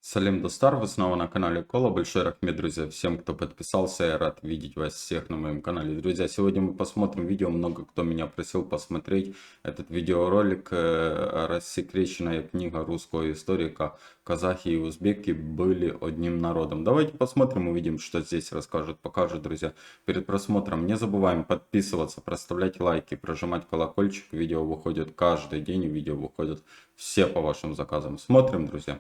Салим Достар, вы снова на канале Кола. Большой рахмет, друзья, всем, кто подписался. Я рад видеть вас всех на моем канале. Друзья, сегодня мы посмотрим видео. Много кто меня просил посмотреть этот видеоролик. Рассекреченная книга русского историка. Казахи и узбеки были одним народом. Давайте посмотрим, увидим, что здесь покажет, друзья. Перед просмотром не забываем подписываться, проставлять лайки, прожимать колокольчик. Видео выходит каждый день, видео выходят все по вашим заказам. Смотрим, друзья.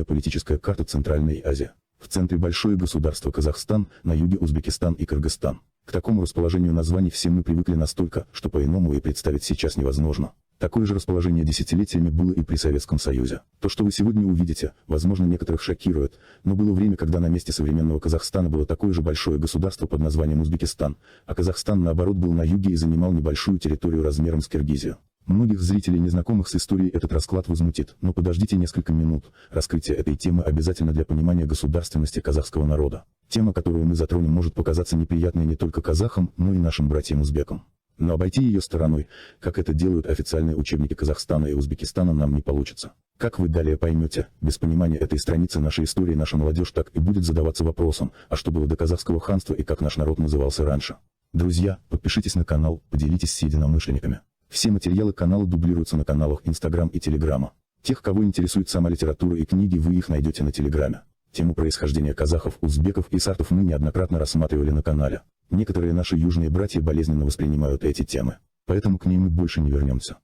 Политическая карта Центральной Азии. В центре большое государство Казахстан, на юге Узбекистан и Кыргызстан. К такому расположению названий все мы привыкли настолько, что по-иному и представить сейчас невозможно. Такое же расположение десятилетиями было и при Советском Союзе. То, что вы сегодня увидите, возможно, некоторых шокирует, но было время, когда на месте современного Казахстана было такое же большое государство под названием Узбекистан, а Казахстан, наоборот, был на юге и занимал небольшую территорию размером с Киргизию. Многих зрителей, незнакомых с историей, этот расклад возмутит, но подождите несколько минут. Раскрытие этой темы обязательно для понимания государственности казахского народа. Тема, которую мы затронем, может показаться неприятной не только казахам, но и нашим братьям-узбекам. Но обойти ее стороной, как это делают официальные учебники Казахстана и Узбекистана, нам не получится. Как вы далее поймете, без понимания этой страницы нашей истории наша молодежь так и будет задаваться вопросом, а что было до казахского ханства и как наш народ назывался раньше. Друзья, подпишитесь на канал, поделитесь с единомышленниками. Все материалы канала дублируются на каналах Instagram и Telegram. Тех, кого интересует сама литература и книги, вы их найдете на Телеграме. Тему происхождения казахов, узбеков и сартов мы неоднократно рассматривали на канале. Некоторые наши южные братья болезненно воспринимают эти темы, поэтому к ним мы больше не вернемся.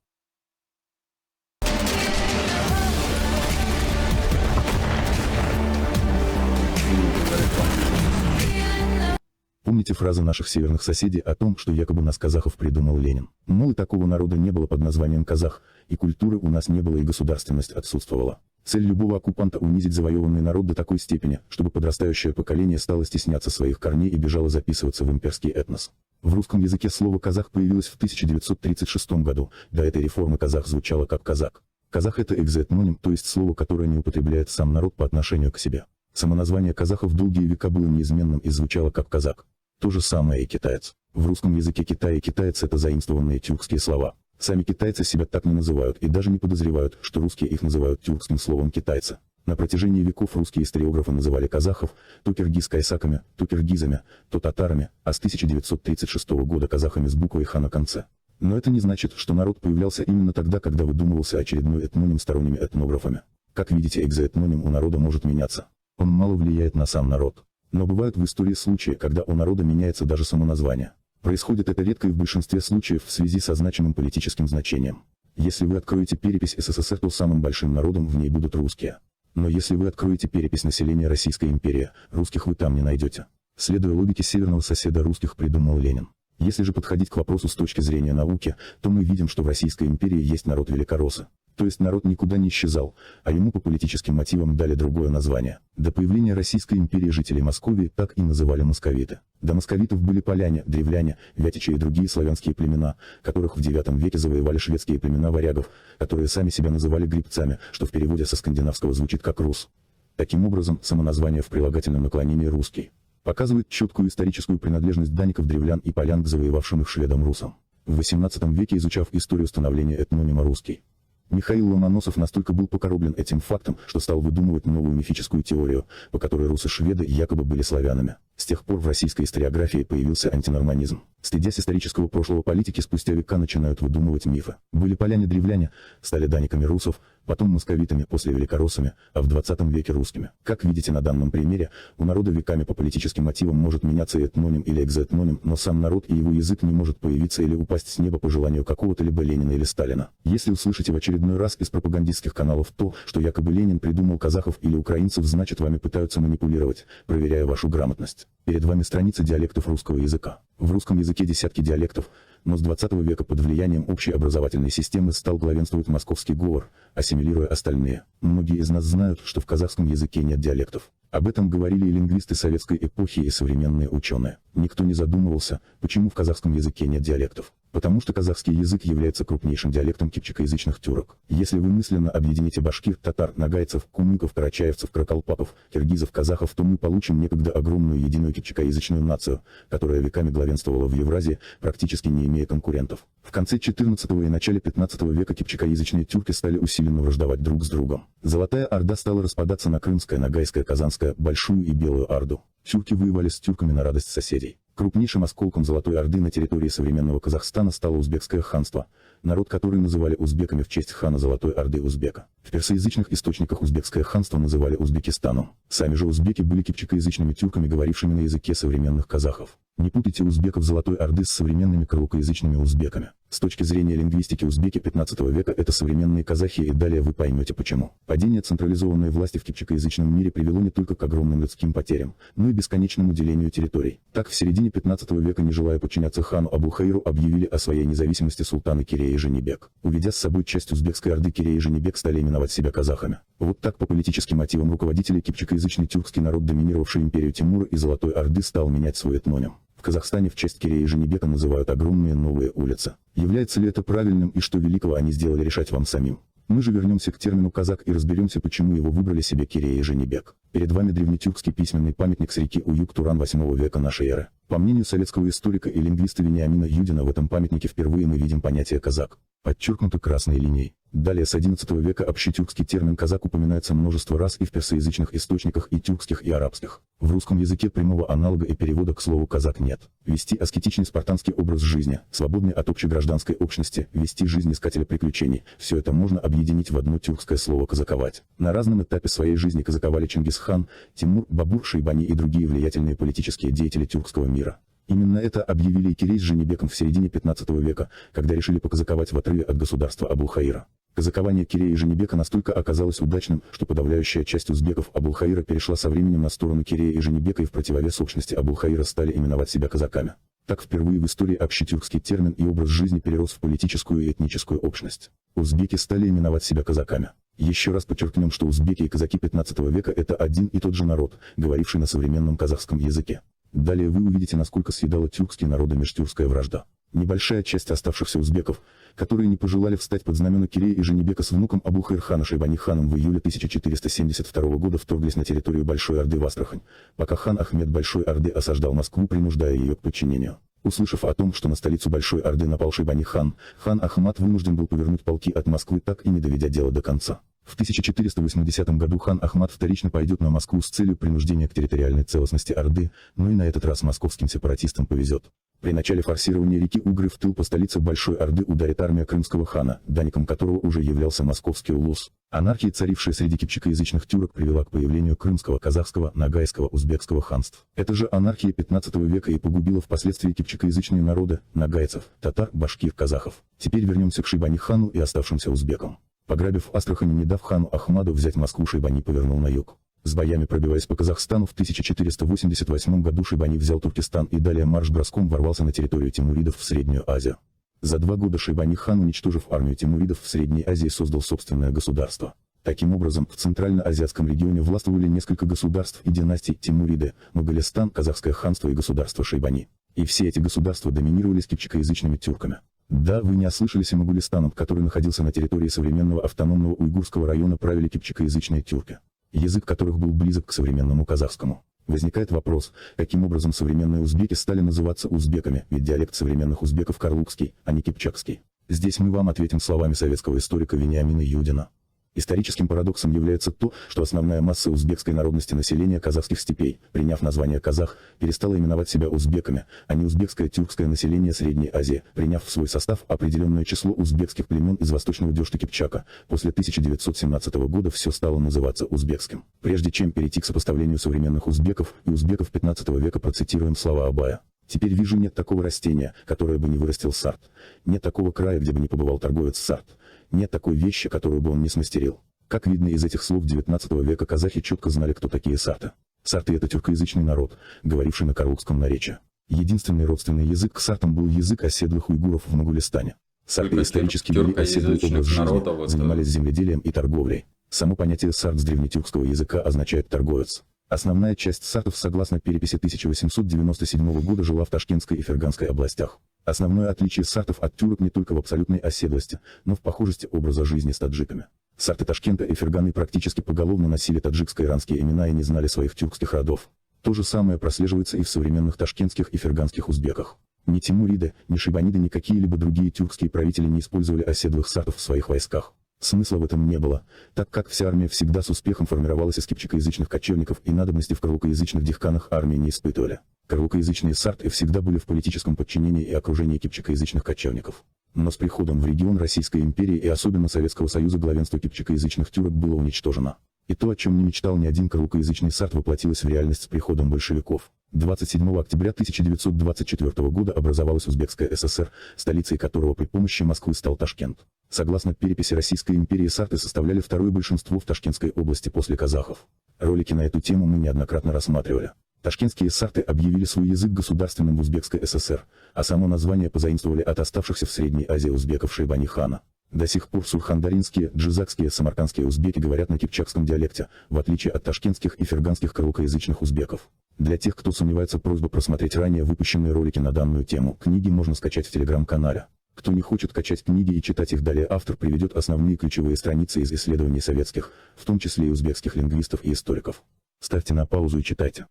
Помните фразы наших северных соседей о том, что якобы нас казахов придумал Ленин? Мол, и такого народа не было под названием казах, и культуры у нас не было, и государственность отсутствовала. Цель любого оккупанта — унизить завоеванный народ до такой степени, чтобы подрастающее поколение стало стесняться своих корней и бежало записываться в имперский этнос. В русском языке слово «казах» появилось в 1936 году, до этой реформы казах звучало как казак. Казах — это экзоэтноним, то есть слово, которое не употребляет сам народ по отношению к себе. Самоназвание казахов долгие века было неизменным и звучало как казак. То же самое и китаец. В русском языке Китай и китаец — это заимствованные тюркские слова. Сами китайцы себя так не называют и даже не подозревают, что русские их называют тюркским словом китайцы. На протяжении веков русские историографы называли казахов то киргиз-кайсаками, то киргизами, то татарами, а с 1936 года казахами с буквой «х» на конце. Но это не значит, что народ появлялся именно тогда, когда выдумывался очередной этноним сторонними этнографами. Как видите, экзоэтноним у народа может меняться. Он мало влияет на сам народ. Но бывают в истории случаи, когда у народа меняется даже само название. Происходит это редко и в большинстве случаев в связи со значимым политическим значением. Если вы откроете перепись СССР, то самым большим народом в ней будут русские. Но если вы откроете перепись населения Российской империи, русских вы там не найдете. Следуя логике северного соседа, русских придумал Ленин. Если же подходить к вопросу с точки зрения науки, то мы видим, что в Российской империи есть народ великороссы. То есть народ никуда не исчезал, а ему по политическим мотивам дали другое название. До появления Российской империи жителей Московии так и называли московиты. До московитов были поляне, древляне, вятичи и другие славянские племена, которых в IX веке завоевали шведские племена варягов, которые сами себя называли гребцами, что в переводе со скандинавского звучит как «рус». Таким образом, самоназвание в прилагательном наклонении «русский» показывает четкую историческую принадлежность даников, древлян и полян к завоевавшим их шведам-русам. В XVIII веке, изучав историю становления этнонима «русский», Михаил Ломоносов настолько был покороблен этим фактом, что стал выдумывать новую мифическую теорию, по которой русы-шведы якобы были славянами. С тех пор в российской историографии появился антинорманизм. Стыдясь исторического прошлого, политики спустя века начинают выдумывать мифы. Были поляне-древляне, стали даниками русов, потом московитами, после великороссами, а в 20 веке русскими. Как видите на данном примере, у народа веками по политическим мотивам может меняться этноним или экзоэтноним, но сам народ и его язык не может появиться или упасть с неба по желанию какого-то либо Ленина или Сталина. Если услышите в очередной раз из пропагандистских каналов то, что якобы Ленин придумал казахов или украинцев, значит вами пытаются манипулировать, проверяя вашу грамотность. Перед вами страница диалектов русского языка. В русском языке десятки диалектов, но с 20 века под влиянием общей образовательной системы стал главенствовать московский говор, ассимилируя остальные. Многие из нас знают, что в казахском языке нет диалектов. Об этом говорили и лингвисты советской эпохи, и современные ученые. Никто не задумывался, почему в казахском языке нет диалектов. Потому что казахский язык является крупнейшим диалектом кипчакоязычных тюрок. Если вы мысленно объедините башкир, татар, нагайцев, кумыков, карачаевцев, каракалпаков, киргизов, казахов, то мы получим некогда огромную единую кипчакоязычную нацию, которая веками главенствовала в Евразии, практически не имея конкурентов. В конце XIV и начале XV века кипчакоязычные тюрки стали усиленно враждовать друг с другом. Золотая Орда стала распадаться на Крымское, Ногайское, Казанское, Большую и Белую Орду. Тюрки воевали с тюрками на радость соседей. Крупнейшим осколком Золотой Орды на территории современного Казахстана стало узбекское ханство, народ который называли узбеками в честь хана Золотой Орды Узбека. В персоязычных источниках узбекское ханство называли Узбекистаном. Сами же узбеки были кипчакоязычными тюрками, говорившими на языке современных казахов. Не путайте узбеков Золотой Орды с современными карлукоязычными узбеками. С точки зрения лингвистики, узбеки XV века – это современные казахи, и далее вы поймете почему. Падение централизованной власти в кипчакоязычном мире привело не только к огромным людским потерям, но и бесконечному делению территорий. Так, в середине XV века, не желая подчиняться хану Абулхаиру, объявили о своей независимости султаны Кирей и Женебек. Уведя с собой часть узбекской орды, Кирей и Женебек стали именовать себя казахами. Вот так по политическим мотивам руководителей кипчакоязычный тюркский народ, доминировавший империю Тимура и Золотой Орды, стал менять свой этноним. В Казахстане в честь Кирея и Женебека называют огромные новые улицы. Является ли это правильным и что великого они сделали, решать вам самим. Мы же вернемся к термину «казак» и разберемся, почему его выбрали себе Кирей и Женебек. Перед вами древнетюркский письменный памятник с реки Уюк-Туран VIII века нашей эры. По мнению советского историка и лингвиста Вениамина Юдина, в этом памятнике впервые мы видим понятие «казак», подчеркнуто красной линией. Далее с XI века общетюркский термин «казак» упоминается множество раз и в персоязычных источниках, и тюркских, и арабских. В русском языке прямого аналога и перевода к слову «казак» нет. Вести аскетичный спартанский образ жизни, свободный от общегражданской общности, вести жизнь искателя приключений – все это можно объединить в одно тюркское слово «казаковать». На разном этапе своей жизни казаковали Чингисхан, Тимур, Бабур, Шейбани и другие влиятельные политические деятели тюркского мира. Именно это объявили и Кирей с Женебеком в середине XV века, когда решили показаковать в отрыве от государства Абулхаира. Казакование Кирея и Женебека настолько оказалось удачным, что подавляющая часть узбеков Абулхаира перешла со временем на сторону Кирея и Женебека, и в противовес общности Абулхаира стали именовать себя казаками. Так впервые в истории общетюркский термин и образ жизни перерос в политическую и этническую общность. Узбеки стали именовать себя казаками. Еще раз подчеркнем, что узбеки и казаки XV века – это один и тот же народ, говоривший на современном казахском языке. Далее вы увидите, насколько съедала тюркские народы межтюркская вражда. Небольшая часть оставшихся узбеков, которые не пожелали встать под знамена Кирея и Женебека с внуком Абулхаир-хана Шейбани-ханом, в июле 1472 года вторглись на территорию Большой Орды в Астрахань, пока хан Ахмед Большой Орды осаждал Москву, принуждая ее к подчинению. Услышав о том, что на столицу Большой Орды напал Шейбани-хан, хан Ахмад вынужден был повернуть полки от Москвы, так и не доведя дело до конца. В 1480 году хан Ахмад вторично пойдет на Москву с целью принуждения к территориальной целостности Орды, но и на этот раз московским сепаратистам повезет. При начале форсирования реки Угры в тыл по столице Большой Орды ударит армия крымского хана, данником которого уже являлся московский улус. Анархия, царившая среди кипчакоязычных тюрок, привела к появлению крымского, казахского, ногайского, узбекского ханств. Эта же анархия XV века и погубила впоследствии кипчакоязычные народы, ногайцев, татар, башкир, казахов. Теперь вернемся к Шейбани-хану и оставшимся узбекам. Пограбив Астрахань и не дав хану Ахмаду взять Москву, Шейбани повернул на юг. С боями пробиваясь по Казахстану, в 1488 году Шейбани взял Туркестан и далее марш-броском ворвался на территорию тимуридов в Среднюю Азию. За 2 года Шейбани-хан, уничтожив армию тимуридов в Средней Азии, создал собственное государство. Таким образом, в Центральноазиатском регионе властвовали несколько государств и династий: Тимуриды, Моголистан, Казахское ханство и государство Шейбани. И все эти государства доминировались кипчакоязычными тюрками. Да, вы не ослышались, и Моголистаном, который находился на территории современного автономного уйгурского района, правили кипчакоязычные тюрки, язык которых был близок к современному казахскому. Возникает вопрос, каким образом современные узбеки стали называться узбеками, ведь диалект современных узбеков карлукский, а не кипчакский. Здесь мы вам ответим словами советского историка Вениамина Юдина. Историческим парадоксом является то, что основная масса узбекской народности населения казахских степей, приняв название казах, перестала именовать себя узбеками, а не узбекское тюркское население Средней Азии, приняв в свой состав определенное число узбекских племен из восточного дёшта Кипчака. После 1917 года все стало называться узбекским. Прежде чем перейти к сопоставлению современных узбеков и узбеков XV века, процитируем слова Абая. «Теперь вижу, нет такого растения, которое бы не вырастил сарт, нет такого края, где бы не побывал торговец сарт, нет такой вещи, которую бы он не смастерил». Как видно из этих слов, XIX века казахи четко знали, кто такие сарты. Сарты — это тюркоязычный народ, говоривший на карлукском наречии. Единственный родственный язык к сартам был язык оседлых уйгуров в Моголистане. Сарты исторически вели оседлый образ жизни, занимались земледелием и торговлей. Само понятие сарт с древнетюркского языка означает торговец. Основная часть сартов, согласно переписи 1897 года, жила в Ташкентской и Ферганской областях. Основное отличие сартов от тюрок не только в абсолютной оседлости, но в похожести образа жизни с таджиками. Сарты Ташкента и Ферганы практически поголовно носили таджикско-иранские имена и не знали своих тюркских родов. То же самое прослеживается и в современных ташкентских и ферганских узбеках. Ни тимуриды, ни шейбаниды, ни какие-либо другие тюркские правители не использовали оседлых сартов в своих войсках. Смысла в этом не было, так как вся армия всегда с успехом формировалась из кипчакоязычных кочевников и надобности в карлукоязычных дихканах армии не испытывали. Карлукоязычные сарты всегда были в политическом подчинении и окружении кипчакоязычных кочевников. Но с приходом в регион Российской империи и особенно Советского Союза главенство кипчакоязычных тюрок было уничтожено. И то, о чем не мечтал ни один карлукоязычный сарт, воплотилось в реальность с приходом большевиков. 27 октября 1924 года образовалась Узбекская ССР, столицей которого при помощи Москвы стал Ташкент. Согласно переписи Российской империи, сарты составляли второе большинство в Ташкентской области после казахов. Ролики на эту тему мы неоднократно рассматривали. Ташкентские сарты объявили свой язык государственным в Узбекской ССР, а само название позаимствовали от оставшихся в Средней Азии узбеков Шейбани-хана. До сих пор сурхандаринские, джизакские, самаркандские узбеки говорят на кипчакском диалекте, в отличие от ташкентских и ферганских карлукоязычных узбеков. Для тех, кто сомневается, просьба просмотреть ранее выпущенные ролики на данную тему. Книги можно скачать в телеграм-канале. Кто не хочет качать книги и читать их далее, автор приведет основные ключевые страницы из исследований советских, в том числе и узбекских лингвистов и историков. Ставьте на паузу и читайте.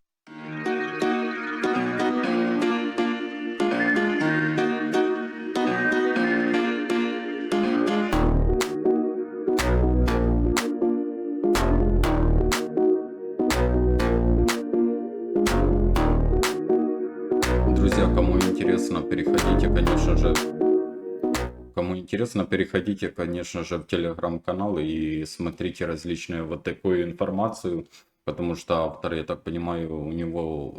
Друзья, кому интересно, переходите, конечно же, в телеграм-канал и смотрите различные вот такую информацию, потому что автор, я так понимаю, у него,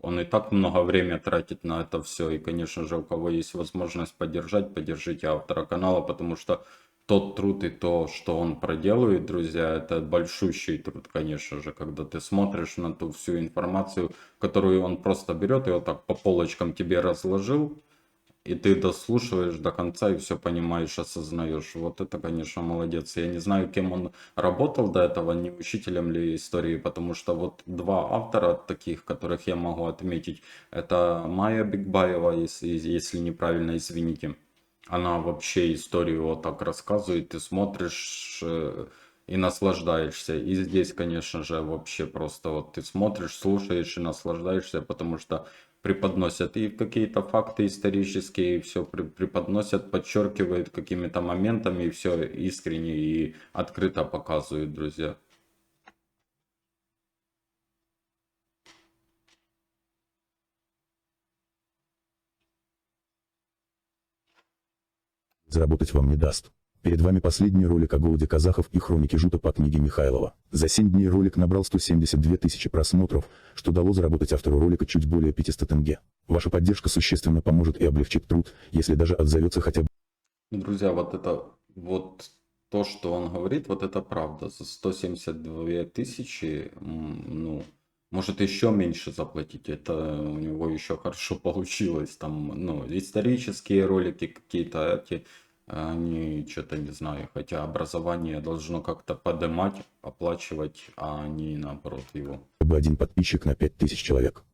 он и так много времени тратит на это все, и, конечно же, у кого есть возможность поддержать, поддержите автора канала, потому что тот труд и то, что он проделывает, друзья, это большущий труд, конечно же, когда ты смотришь на ту всю информацию, которую он просто берет и вот так по полочкам тебе разложил, и ты дослушиваешь до конца и все понимаешь, осознаешь. Вот это, конечно, молодец. Я не знаю, кем он работал до этого, не учителем ли истории, потому что вот два автора таких, которых я могу отметить, это Майя Бигбаева, если неправильно, извините. Она вообще историю вот так рассказывает, ты смотришь и наслаждаешься. И здесь, конечно же, вообще просто вот ты смотришь, слушаешь и наслаждаешься, потому что преподносят и какие-то факты исторические, и все преподносят, подчеркивают какими-то моментами, и все искренне и открыто показывают, друзья. Заработать вам не даст. Перед вами последний ролик о голоде казахов и хроники Жута по книге Михайлова. За 7 дней ролик набрал 172 тысячи просмотров, что дало заработать автору ролика чуть более 500 тенге. Ваша поддержка существенно поможет и облегчит труд, если даже отзовется хотя бы... Друзья, вот то, что он говорит, вот это правда. За 172 тысячи, может еще меньше заплатить. Это у него еще хорошо получилось. Там, исторические ролики какие-то эти, они что-то не знаю. Хотя образование должно как-то поднимать, оплачивать, а не наоборот его. Один подписчик на 5000 человек.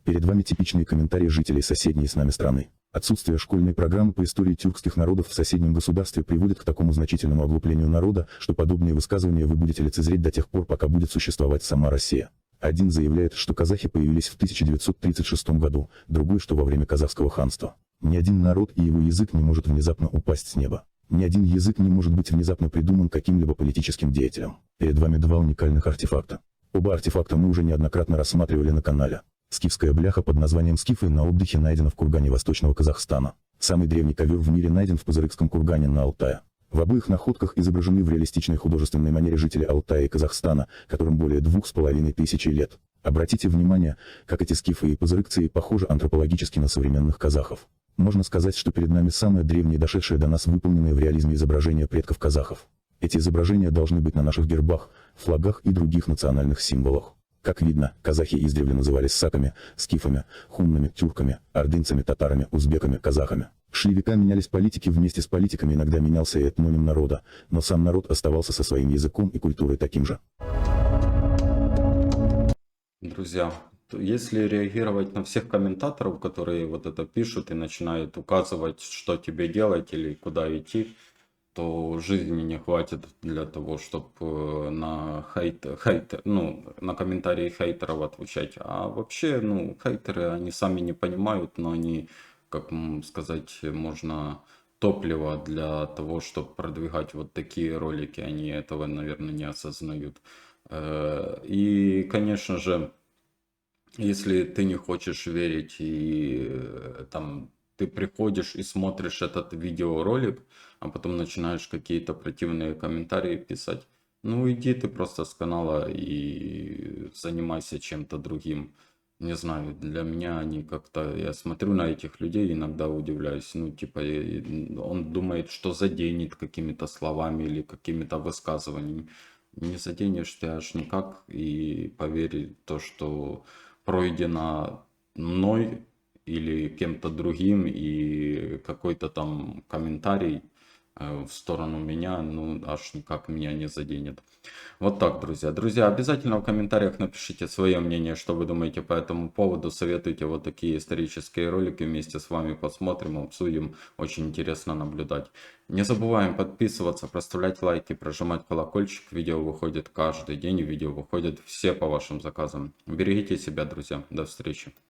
Перед вами типичные комментарии жителей соседней с нами страны. Отсутствие школьной программы по истории тюркских народов в соседнем государстве приводит к такому значительному оглуплению народа, что подобные высказывания вы будете лицезреть до тех пор, пока будет существовать сама Россия. Один заявляет, что казахи появились в 1936 году, другой, что во время казахского ханства. Ни один народ и его язык не может внезапно упасть с неба. Ни один язык не может быть внезапно придуман каким-либо политическим деятелем. Перед вами два уникальных артефакта. Оба артефакта мы уже неоднократно рассматривали на канале. Скифская бляха под названием скифы на отдыхе найдена в кургане Восточного Казахстана. Самый древний ковер в мире найден в Пазырыкском кургане на Алтае. В обоих находках изображены в реалистичной художественной манере жители Алтая и Казахстана, которым более 2500 лет. Обратите внимание, как эти скифы и пазырыкцы похожи антропологически на современных казахов. Можно сказать, что перед нами самое древнее дошедшее до нас выполненное в реализме изображение предков казахов. Эти изображения должны быть на наших гербах, флагах и других национальных символах. Как видно, казахи издревле назывались саками, скифами, хуннами, тюрками, ордынцами, татарами, узбеками, казахами. Шли века, менялись политики вместе с политиками, иногда менялся и этноним народа, но сам народ оставался со своим языком и культурой таким же. Друзья, если реагировать на всех комментаторов, которые вот это пишут и начинают указывать, что тебе делать или куда идти, то жизни не хватит для того, чтобы на на комментарии хейтеров отвечать. А вообще, ну, хейтеры, они сами не понимают, но они, как сказать, можно топливо для того, чтобы продвигать вот такие ролики. Они этого, наверное, не осознают. И, конечно же, если ты не хочешь верить и там ты приходишь и смотришь этот видеоролик, а потом начинаешь какие-то противные комментарии писать, ну иди ты просто с канала и занимайся чем-то другим. Не знаю, для меня они как-то, я смотрю на этих людей, иногда удивляюсь, ну типа он думает, что заденет какими-то словами или какими-то высказываниями. Не заденешь ты аж никак, и поверь то, что пройдено мной или кем-то другим, и какой-то там комментарий в сторону меня, ну, аж никак меня не заденет. Вот так, друзья. Друзья, обязательно в комментариях напишите свое мнение, что вы думаете по этому поводу. Советуйте вот такие исторические ролики. Вместе с вами посмотрим, обсудим. Очень интересно наблюдать. Не забываем подписываться, проставлять лайки, прожимать колокольчик. Видео выходит каждый день. Видео выходят все по вашим заказам. Берегите себя, друзья. До встречи.